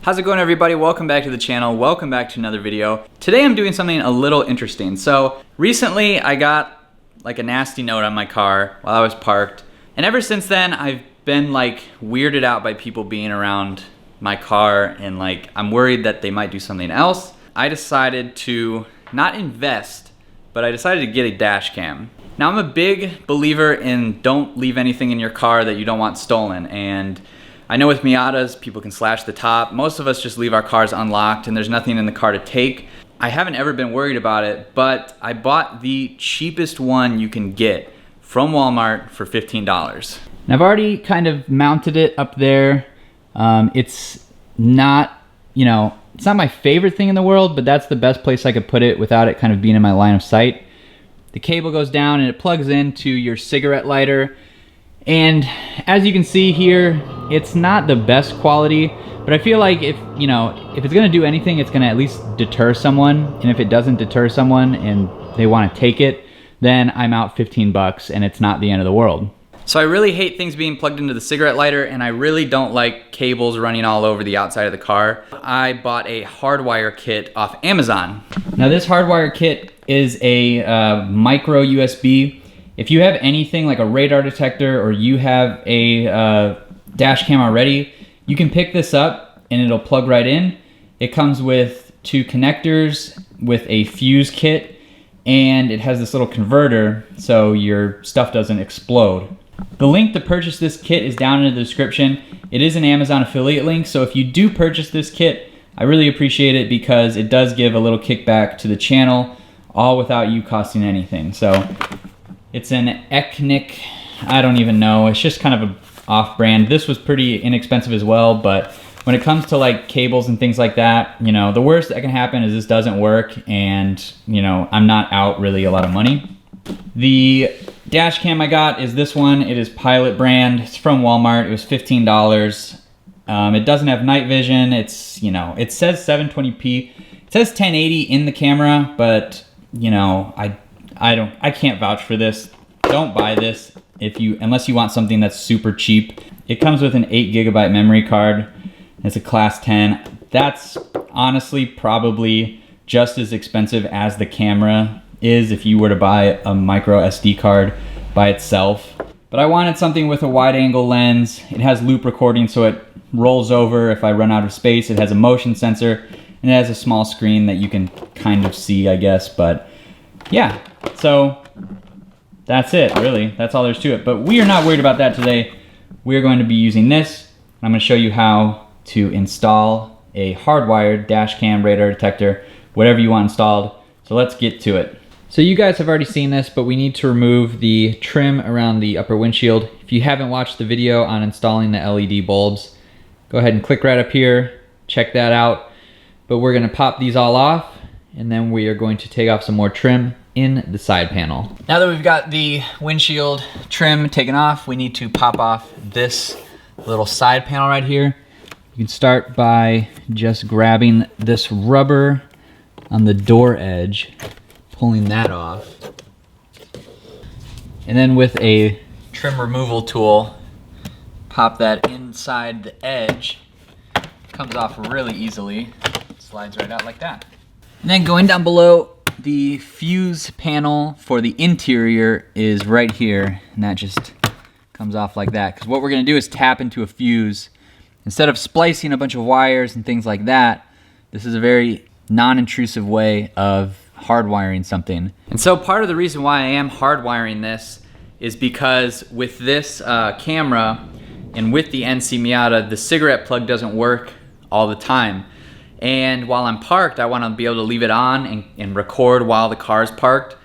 How's it going, everybody? Welcome back to the channel. Welcome back to another video. Today I'm doing something a little interesting. So recently I got like a nasty note on my car while I was parked. And ever since then I've been like weirded out by people being around my car, and like I'm worried that they might do something else. I decided to not invest, but I decided to get a dash cam. Now I'm a big believer in don't leave anything in your car that you don't want stolen. And I know with Miatas, people can slash the top. Most of us just leave our cars unlocked and there's nothing in the car to take. I haven't ever been worried about it, but I bought the cheapest one you can get from Walmart for $15. And I've already kind of mounted it up there. It's not, it's not my favorite thing in the world, but that's the best place I could put it without it kind of being in my line of sight. The cable goes down and it plugs into your cigarette lighter. And as you can see here, it's not the best quality, but I feel like if it's gonna do anything, it's gonna at least deter someone. And if it doesn't deter someone and they wanna take it, then I'm out 15 bucks and it's not the end of the world. So I really hate things being plugged into the cigarette lighter, and I really don't like cables running all over the outside of the car. I bought a hardwire kit off Amazon. Now this hardwire kit is a micro USB. If you have anything like a radar detector or you have a dash cam already, you can pick this up and it'll plug right in. It comes with 2 connectors with a fuse kit, and it has this little converter so your stuff doesn't explode. The link to purchase this kit is down in the description. It is an Amazon affiliate link, so if you do purchase this kit, I really appreciate it because it does give a little kickback to the channel, all without you costing anything. So it's an Echnic, I don't even know. It's just kind of a off-brand. This was pretty inexpensive as well, but when it comes to like cables and things like that, the worst that can happen is this doesn't work and, I'm not out really a lot of money. The dash cam I got is this one. It is Pilot brand. It's from Walmart. It was $15. It doesn't have night vision. It's, it says 720p. It says 1080 in the camera, but I can't vouch for this. Don't buy this unless you want something that's super cheap. It comes with an 8 GB memory card. It's a class 10. That's honestly probably just as expensive as the camera is if you were to buy a micro SD card by itself. But I wanted something with a wide angle lens. It has loop recording, so it rolls over if I run out of space. It has a motion sensor, and it has a small screen that you can kind of see, I guess. But yeah, so that's it, really. That's all there's to it. But we are not worried about that today. We're going to be using this. I'm going to show you how to install a hardwired dash cam, radar detector, whatever you want installed. So let's get to it. So you guys have already seen this, but we need to remove the trim around the upper windshield. If you haven't watched the video on installing the LED bulbs, go ahead and click right up here, check that out. But we're gonna pop these all off, and then we are going to take off some more trim in the side panel. Now that we've got the windshield trim taken off, we need to pop off this little side panel right here. You can start by just grabbing this rubber on the door edge, pulling that off. And then with a trim removal tool, pop that inside the edge. Comes off really easily. Slides right out like that. And then going down below, the fuse panel for the interior is right here, and that just comes off like that. Because what we're gonna do is tap into a fuse. Instead of splicing a bunch of wires and things like that, this is a very non-intrusive way of hardwiring something. And so part of the reason why I am hardwiring this is because with this camera and with the NC Miata, the cigarette plug doesn't work all the time. And while I'm parked, I want to be able to leave it on and record while the car's parked.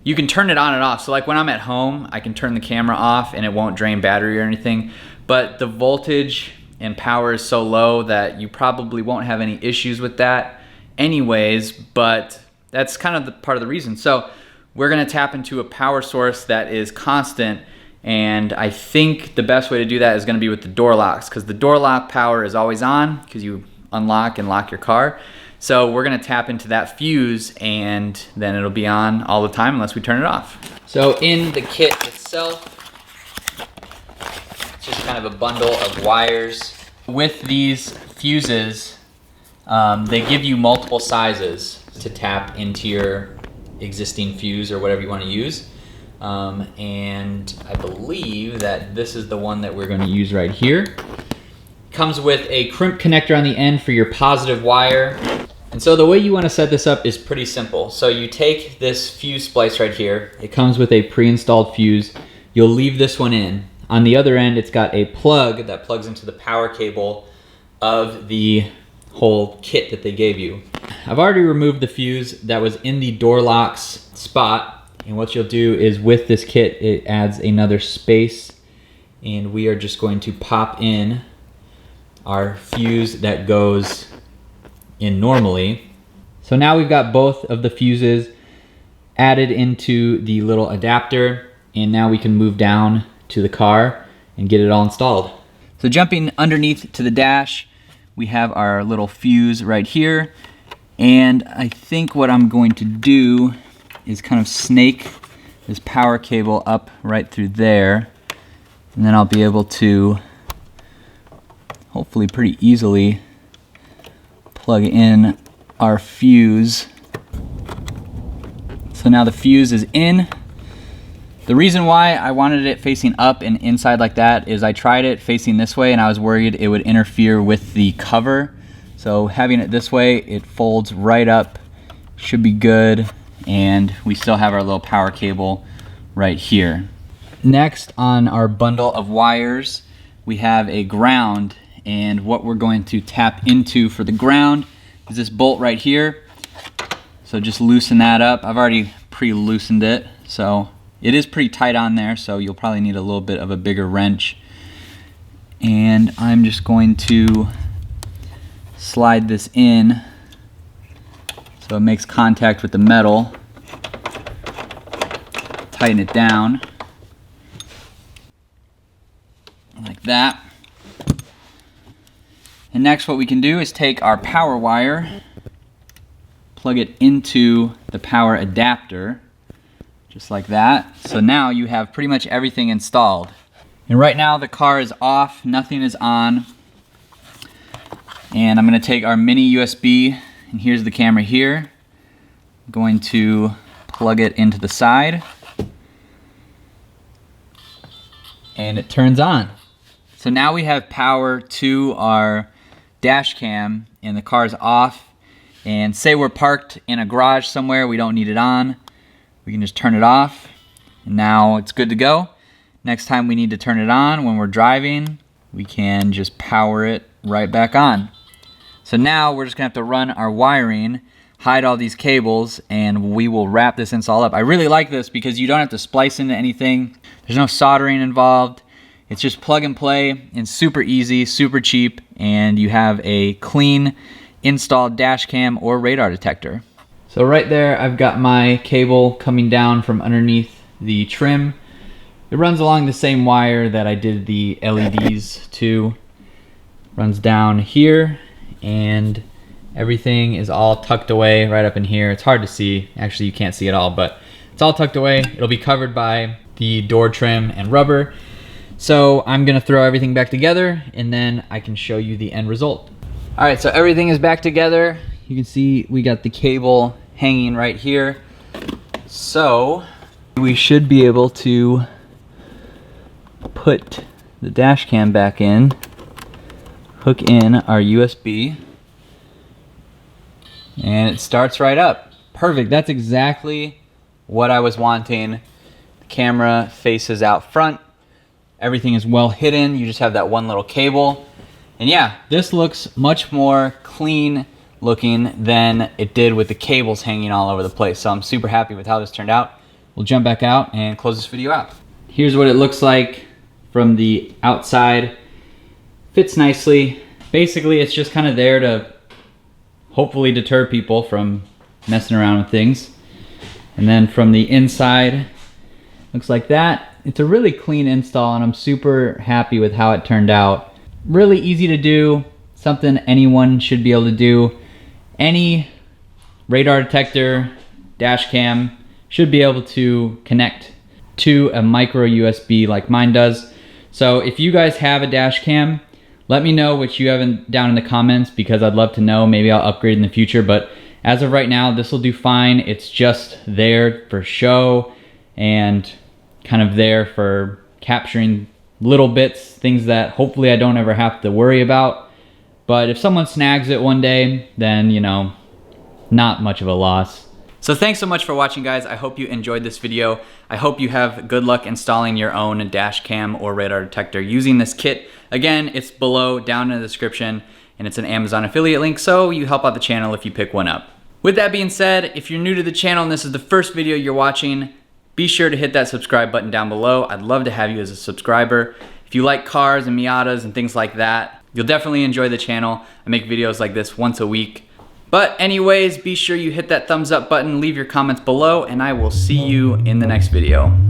You can turn it on and off. So like when I'm at home, I can turn the camera off and it won't drain battery or anything. But the voltage and power is so low that you probably won't have any issues with that anyways, but that's kind of the part of the reason. So we're gonna tap into a power source that is constant, and I think the best way to do that is gonna be with the door locks, because the door lock power is always on because you unlock and lock your car. So we're gonna tap into that fuse and then it'll be on all the time unless we turn it off. So in the kit itself, it's just kind of a bundle of wires. With these fuses, They give you multiple sizes to tap into your existing fuse or whatever you want to use. And I believe that this is the one that we're going to use right here. Comes with a crimp connector on the end for your positive wire. And so the way you want to set this up is pretty simple. So you take this fuse splice right here. It comes with a pre-installed fuse. You'll leave this one in. On the other end, it's got a plug that plugs into the power cable of the whole kit that they gave you. I've already removed the fuse that was in the door locks spot. And what you'll do is with this kit, it adds another space. And we are just going to pop in our fuse that goes in normally. So now we've got both of the fuses added into the little adapter, and now we can move down to the car and get it all installed. So jumping underneath to the dash, we have our little fuse right here, and I think what I'm going to do is kind of snake this power cable up right through there, and then I'll be able to hopefully pretty easily plug in our fuse. So now the fuse is in. The reason why I wanted it facing up and inside like that is I tried it facing this way and I was worried it would interfere with the cover. So having it this way, it folds right up, should be good, and we still have our little power cable right here. Next on our bundle of wires, we have a ground. And what we're going to tap into for the ground is this bolt right here. So just loosen that up. I've already pre-loosened it, so it is pretty tight on there, so you'll probably need a little bit of a bigger wrench. And I'm just going to slide this in so it makes contact with the metal. Tighten it down like that. And next what we can do is take our power wire, plug it into the power adapter, just like that. So now you have pretty much everything installed. And right now the car is off, nothing is on. And I'm gonna take our mini USB, and here's the camera here. I'm going to plug it into the side. And it turns on. So now we have power to our dash cam, and the car's off. And say we're parked in a garage somewhere, we don't need it on, we can just turn it off, and now it's good to go. Next time we need to turn it on when we're driving, we can just power it right back on. So now we're just gonna have to run our wiring, hide all these cables, and we will wrap this install up. I really like this because you don't have to splice into anything. There's no soldering involved. It's just plug and play and super easy, super cheap, and you have a clean installed dash cam or radar detector. So right there, I've got my cable coming down from underneath the trim. It runs along the same wire that I did the LEDs to. Runs down here, and everything is all tucked away right up in here. It's hard to see. Actually, you can't see it all, but it's all tucked away. It'll be covered by the door trim and rubber. So I'm gonna throw everything back together, and then I can show you the end result. All right, so everything is back together. You can see we got the cable hanging right here. So we should be able to put the dash cam back in, hook in our USB, and it starts right up. Perfect, that's exactly what I was wanting. The camera faces out front. Everything is well hidden. You just have that one little cable. And yeah, this looks much more clean looking than it did with the cables hanging all over the place. So I'm super happy with how this turned out. We'll jump back out and close this video out. Here's what it looks like from the outside. Fits nicely. Basically, it's just kind of there to hopefully deter people from messing around with things. And then from the inside, looks like that. It's a really clean install, and I'm super happy with how it turned out. Really easy to do, something anyone should be able to do. Any radar detector, dash cam should be able to connect to a micro USB like mine does. So if you guys have a dash cam, Let me know what you have down in the comments, because I'd love to know. Maybe I'll upgrade in the future, but as of right now, this will do fine. It's just there for show and kind of there for capturing little bits, things that hopefully I don't ever have to worry about. But if someone snags it one day, then, you know, not much of a loss. So thanks so much for watching, guys. I hope you enjoyed this video. I hope you have good luck installing your own dash cam or radar detector using this kit. Again, it's below, down in the description, and it's an Amazon affiliate link, so you help out the channel if you pick one up. With that being said, if you're new to the channel and this is the first video you're watching, be sure to hit that subscribe button down below. I'd love to have you as a subscriber. If you like cars and Miatas and things like that, you'll definitely enjoy the channel. I make videos like this once a week. But anyways, be sure you hit that thumbs up button, leave your comments below, and I will see you in the next video.